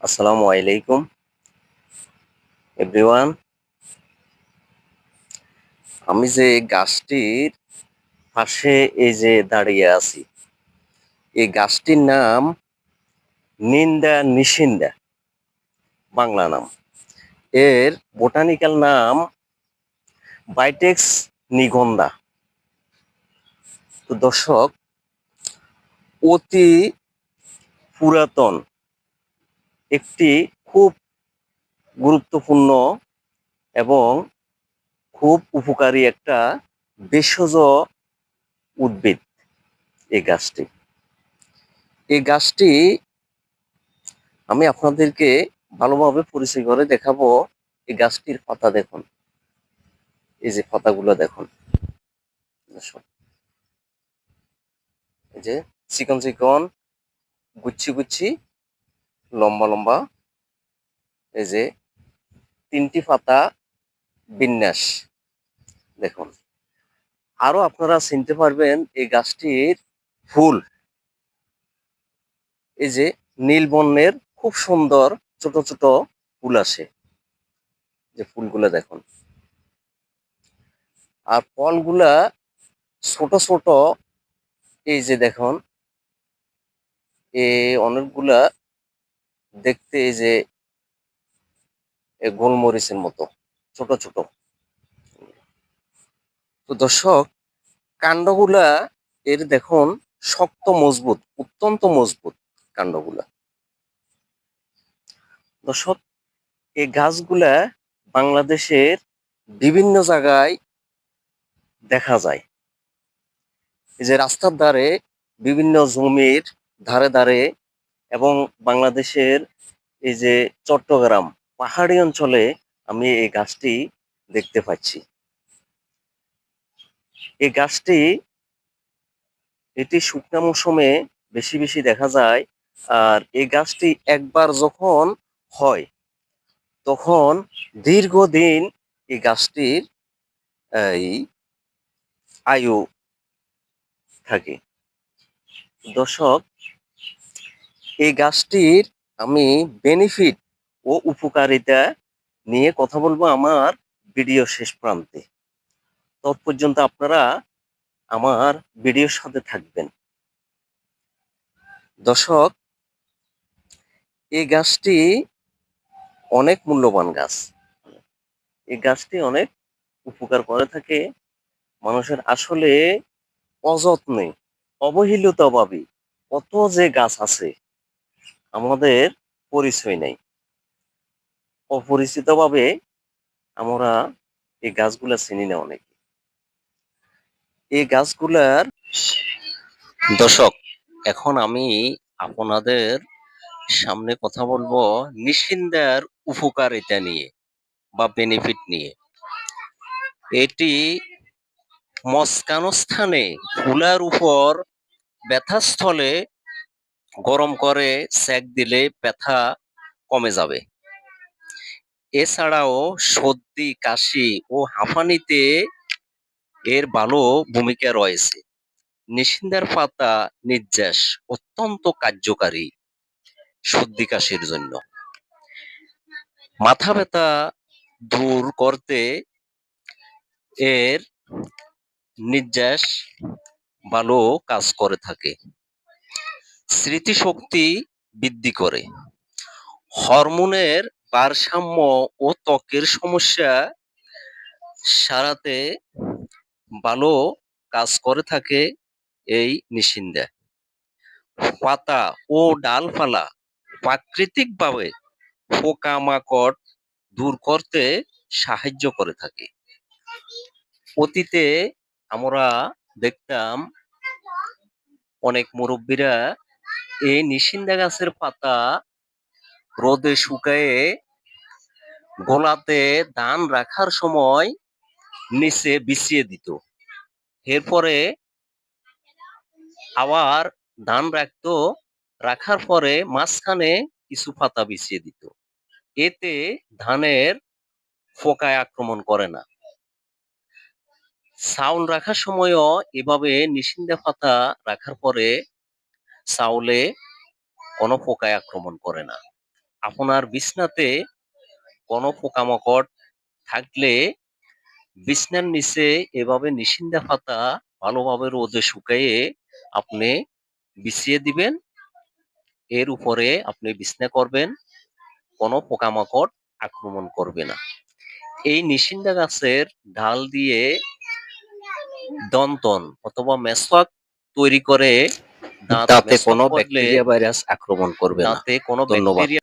আসসালামু আলাইকুম এভরিওয়ান। আমি যে গাছটির পাশে এই যে দাঁড়িয়ে আছি, এই গাছটির নাম নিন্দা নিশিন্দা, বাংলা নাম। এর বোটানিক্যাল নাম বাইটেক্স নিগন্ধা। তো দর্শক, অতি পুরাতন একটি খুব গুরুত্বপূর্ণ এবং খুব উপকারী একটা ভেষজ উদ্ভিদ এই গাছটি। এই গাছটি আমি আপনাদেরকে ভালোভাবে পরিচয় করে দেখাবো। এই গাছটির পাতা দেখুন, এই যে পাতাগুলো দেখুন, এই যে চিকন চিকন, গুচ্ছি গুচ্ছি, লম্বা লম্বা, এই যে তিনটি পাতা বিন্যাস দেখুন। আরো আপনারা চিনতে পারবেন এই গাছটির ফুল, এই যে নীল বর্ণের খুব সুন্দর ছোট ছোট ফুল আসে, যে ফুলগুলো দেখুন। আর ফলগুলা ছোট ছোট, এই যে দেখুন, অনেকগুলা দেখতে এই যে গোলমরিচের মতো ছোট ছোট। তো দর্শক, কাণ্ডগুলা এর দেখুন শক্ত মজবুত, অত্যন্ত মজবুত কাণ্ডগুলা। দর্শক, এই গাছগুলা বাংলাদেশের বিভিন্ন জায়গায় দেখা যায়। এই যে রাস্তার ধারে, বিভিন্ন জমির ধারে ধারে, এবং বাংলাদেশের এই যে চট্টগ্রাম পাহাড়ি অঞ্চলে আমি এই গাছটি দেখতে পাচ্ছি। এই গাছটি, এটি শুকনা মৌসুমে বেশি বেশি দেখা যায়। আর এই গাছটি একবার যখন হয়, তখন দীর্ঘদিন এই গাছটির এই আয়ু থাকে। দর্শক, এই গাছটির আমি বেনিফিট ও উপকারিতা নিয়ে কথা বলবো আমার ভিডিও শেষ প্রান্তে। তত পর্যন্ত আপনারা আমার ভিডিওর সাথে থাকবেন। দর্শক, এই গাছটি অনেক মূল্যবান গাছ। এই গাছটি অনেক উপকার করে থাকে মানুষের। আসলে অযত্নে, অবহেলিতভাবে কত যে গাছ আছে আমাদের পরিচয় নেই। অপরিচিতভাবে আমরা এই গাছগুলা চিনি না অনেক। এই গাছগুলার, দর্শক, এখন আমি আপনাদের সামনে কথা বলবো নিশিন্দার উপকারিতা নিয়ে বা বেনিফিট নিয়ে। এটি মস্কানো স্থানে, ফুলার উপর ব্যথাস্থলে গরম করে সেক দিলে ব্যথা কমে যাবে। এছাড়াও সর্দি, কাশি ও হাঁপানিতে এর ভালো ভূমিকা রয়েছে। নিশিন্দার পাতা নির্যাস অত্যন্ত কার্যকারী সর্দি কাশির জন্য। মাথা ব্যথা দূর করতে এর নির্যাস ভালো কাজ করে থাকে। স্মৃতিশক্তি বৃদ্ধি করে, হরমোনের ভারসাম্য ও ত্বকের সমস্যা সারাতে ভালো কাজ করে থাকে এই নিশিন্দা। পাতা ও ডালপালা প্রাকৃতিকভাবে পোকামাকড় দূর করতে সাহায্য করে থাকে। অতীতে আমরা দেখতাম অনেক মুরব্বীরা এই নিশিন্দা গাছের পাতা রোদে শুকায়ে গোলাতে ধান রাখার সময় নিচে বিছিয়ে দিত। এরপরে আবার ধান রাখতো, রাখার পরে মাঝখানে কিছু পাতা বিছিয়ে দিত। এতে ধানের পোকায় আক্রমণ করে না। চাউল রাখার সময়ও এভাবে নিশিন্দা পাতা রাখার পরে চাউলে কোনো পোকায় আক্রমণ করে না। আপনার বিছনাতে কোনো পোকামাকড় থাকলে বিছানার নিচে এভাবে নিশিন্দা পাতা ভালোভাবে রোদে শুকাইয়ে আপনি বিছিয়ে দিবেন। এর উপরে আপনি বিছনা করবেন। কোনো পোকামাকড় আক্রমণ করবে না। এই নিশিন্দা গাছের ডাল দিয়ে দন্তন অথবা মেসওয়াক তৈরি করে দাঁতে কোনো ব্যাকটেরিয়া ভাইরাস আক্রমণ করবে না। দাঁতে কোনো ব্যাকটেরিয়া